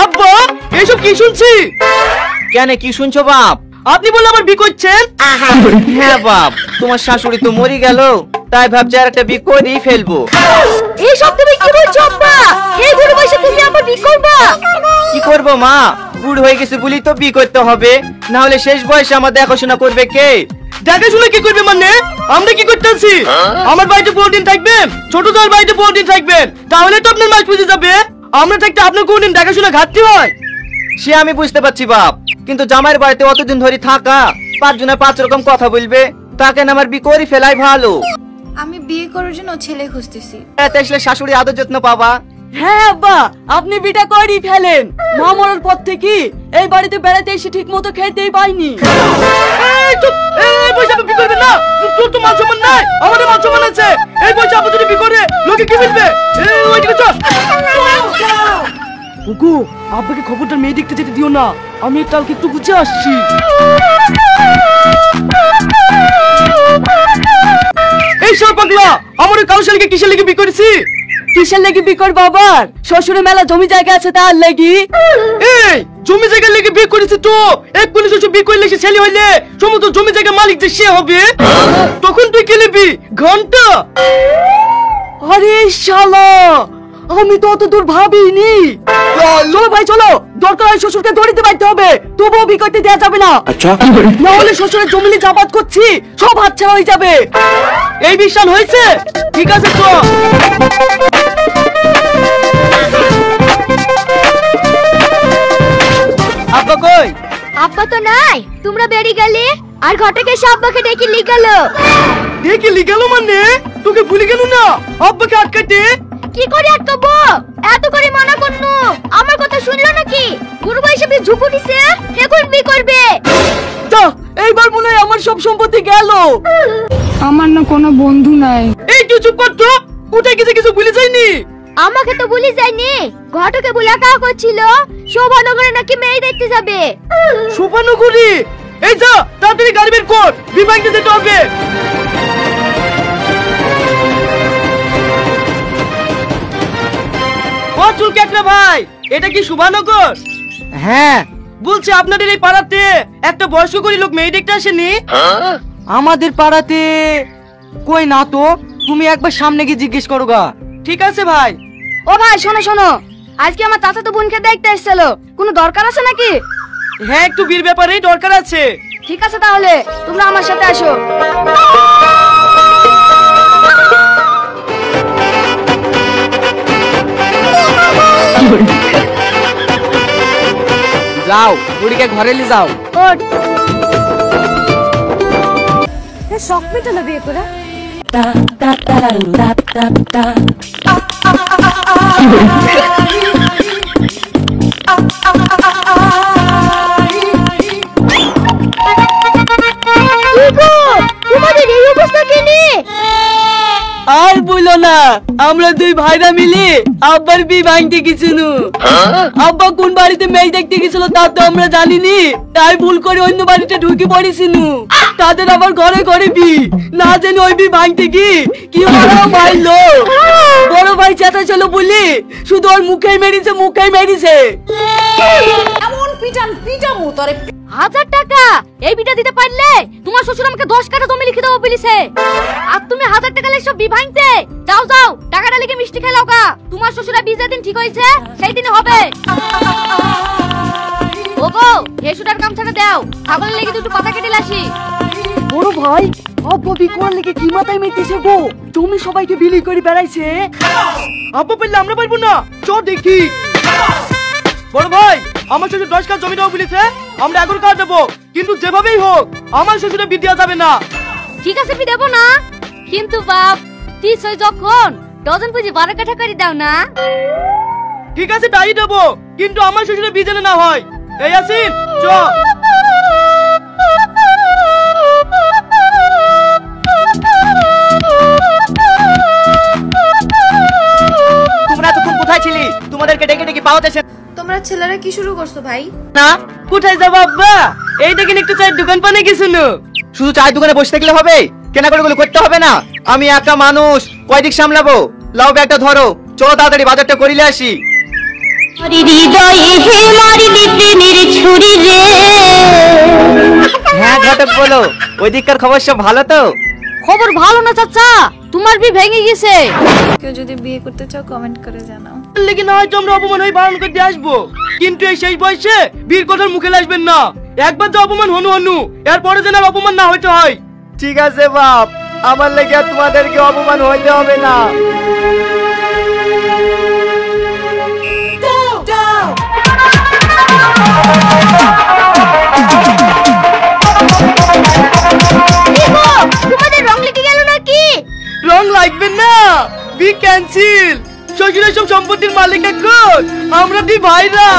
আব্বা এসব কি শুনছি? কেন কি শুনছো বাপ? আপনি বলে আমার বিয়ে করছেন? হ্যাঁ বাপ, তোমার শাশুড়ি তো মরে গেল, তাই ভাবছি আর একটা বিয়ে করেই ফেলবো। এই সব তুমি কি বলছো আব্বা? এই বুড়ো বয়সে তুমি আবার বিয়ে করবা? কি করবো মা, বুড়ো হয়ে গেছে বলি তো বিয়ে করতে হবে, না হলে শেষ বয়সে আমার দেখাশোনা করবে কে? দেখাশোনা কি করবে মানে? আমরা কি করতেছি? আমার বাড়িতে 4 দিন থাকবেন, ছোট দার বাড়িতে 4 দিন থাকবেন, তাহলে তো আপনার মাস পুজো যাবে। আমরা থাকতে আপনার কোনদিন দেখাশোনা ঘাটতি হয়? সে আমি বুঝতে পারছি বাপ, কিন্তু জামাইয়ের বাড়িতে অতদিন ধরে থাকা, 5 জনে 5 রকম কথা বলবে, তাকে না আমার বিয়ে করে ফেলাই ভালো। আমি বিয়ে করার জন্য ছেলে খুঁজতেছি। এতে আসলে শাশুড়ি আদর যত্ন পাবা। হ্যাঁ আব্বা, আপনি বিটা করেই ফেলেন। মা মরার পর থেকে এই বাড়িতে বেড়াতে এসে ঠিক মতো খেতেই পাইনি। এই চুপ, এই বয়সে আপনি বিয়ে করবেন না? তোর তো মান সম্মান নাই, আমাদের মান সম্মান আছে। এই বয়সে আপনি যদি বিয়ে করে লোকে কি বলবে? এই ওইদিকে চল। ওগো, আব্বাকে খবরটা মেয়ে দেখতে যেতে দিও না, আমি কালকে একটু গুছে আসছি। এই সব পাগলা, আমার ওই কাউশালীকে কিসের লেগে বিয়ে করেছি? কিসের লেগে বিয়ে করবো আবার? শ্বশুরের মেলা জমি জায়গা আছে তার লেগে। এই জমি জায়গা লেগে বিয়ে করেছি তো, এক কোন শ্বশুর বিয়ে করলে সে ছেলে হইলে সমস্ত জমি জায়গা মালিক যে সে হবে, তখন তুই কি নিবি? ঘন্টা? আরে শালা, আমি তো অত দূর ভাবিনি। চলো ভাই চলো, দরকার হয় শ্বশুরকে ধরিতে পারতে হবে, তবুও বিয়ে করতে দেওয়া যাবে না। আচ্ছা, না হলে শ্বশুরের জমিলি জাবাদ করছি, সব হাতছাড়া হয়ে যাবে। এই বিশ্বাস হয়েছে? ঠিক আছে তো। আব্বা কই? আব্বা তো নাই, তোমরা বেরিয়ে গেলে আর ঘটকে এসে আব্বাকে ডেকে নিয়ে গেল। দেখে লি গেল মানে? তোকে ভুলে গেল না আব্বাকে আটকাতে? কি করে আটকাবো? এত করে মানা করনু, আমার কথা শুনলো নাকি? বুড়ো বয়সে বিয়ে ঝুঁকু দিছে, এখন বিয়ে করবে। যা, এইবার মনে হয় আমার সব সম্পত্তি গেল। আমার না কোনো বন্ধু নাই। এই তুই চুপ কর তো, কোথায় গেছে কিছু ভুলে যায়নি? আমাকে তো ভুলে যায়নি, ঘটকে বলে একা করছিল শোভানগরে নাকি মেয়ে দেখতে যাবে। শোভানগরী? এই যা, তাড়াতাড়ি গাড়ি বের কর, বিভাগে যেতে হবে। ও চুলকে একটা ভাই, এটা কি শোভানগর? হ্যাঁ। বলছে আপনাদের এই পাড়াতে একটা বয়স্ক করে লোক মেয়ে দেখতে আসেনি? আমাদের পাড়াতে কই না তো, তুমি একবার সামনে গিয়ে জিজ্ঞেস করো গা। ঠিক আছে ভাই। ও ভাই শোনো শোনো, আজকে আমার চাচা তো বোনকে দেখতে এসেছিল, কোনো দরকার আছে নাকি? হ্যাঁ, একটু বিয়ের ব্যাপারেই দরকার আছে। ঠিক আছে তাহলে তোমরা আমার সাথে আসো। যাও, বুড়িকে ঘরে নিয়ে যাও। ওঠ। শখ মেটালো বিয়ে করে। তোমাদের এই অবস্থা কেনে? আর বলো না, আমরা দুই ভাইরা মিলে আব্বার বিয়ে ভাঙতে গেছিলু। আব্বা কোন বাড়িতে মেয়ে দেখতে গেছিল তা তো আমরা জানিনি, তাই ভুল করে অন্য বাড়িতে ঢুকে পড়েছিল। তাদের আবার ঘরে ঘরে বিয়ে, না জানি ওই বিয়ে ভাঙতে গিয়ে কি মারলো। বড় ভাই চেতা ছিল বলি শুধু ওর মুখেই মেরেছে, মুখেই মেরেছে। এমন পিটান পিটামু তোরে। 1000 টাকা এই বিটা দিতে পারলে তোমার শ্বশুর আমাকে 10 কাঠা জমি লিখে দেবো বলিছে। আর তুমি 1000 টাকা লেগে সব বিভাঙতে যাও যাও, টাকাটা লিখে মিষ্টি খেয়ে লাও গা। তোমার শ্বশুরা বিজা দিন ঠিক হয়েছে, সেই দিনে হবে। ওগো, হেসুটার কামছাটা দাও, ছাগলের লেগে দুটো পাতা কেটে লাসি। বড় ভাই, আব্বা বিয়ে করার লেগে কি মাথায় মেতেছে গো? তুমি সবাইকে বিলি করে বেড়াইছে। আব্বা পারলে আমরা পারবো না, চল দেখি। বড় ভাই, আমার শ্বশুর 10 কাঠা জমি দেবো বলেছে, আমরা 11 কাঠা দেবো, কিন্তু যেভাবেই হোক আমার শ্বশুরে বিয়ে দেওয়া যাবে না। ঠিক আছে বি দেবো না, কিন্তু বাপ তিস হয়ে যখন ডজন পুঁজি 12 কাঠা করে দাও না। ঠিক আছে তাই দেবো, কিন্তু আমার শ্বশুরে বিয়ে যেন না হয়। এই আসিন চ। তোমরা এতক্ষণ কোথায় ছিলি? তোমাদেরকে ডেকে ডেকে পাওয়া যাচ্ছে তোমরা ছেলেরা কি শুরু করছো ভাই? না। কোথায় যাবো আব্বা? এই দেখেন একটু চায়ের দোকান পানে গেছিল। শুধু চায়ের দোকানে বসে থাকলে হবে? কেনাকাটা গুলো করতে হবে না? আমি একা মানুষ, কয়দিক সামলাবো? লাও ব্যাগটা ধরো, চলো তাড়াতাড়ি বাজারটা করিলে আসি। হ্যাঁ ঘটক বলো, ওইদিককার খবর সব ভালো তো? খবর ভালো না চাচা, তোমার বি ভেঙে গেছে। কেউ যদি বিয়ে করতে চাও কমেন্ট করে জানাও। লেকিন হয়তো আমরা অপমান হয়ে বারণ করতে আসবো, কিন্তু এই শেষ বয়সে বীর কথার মুখে আসবেন না। একবার তো অপমান হনু হনু, এরপরে যেন আর অপমান না হইতে হয়। ঠিক আছে বাপ, আমার লেগে আর তোমাদেরকে অপমান হইতে হবে না। তোমাদের রং লেগে গেল নাকি? রং লাগবে না, বি ক্যান্সেল। শ্বশুরের সব সম্পত্তির মালিক এখন আমরা দুই ভাইরা।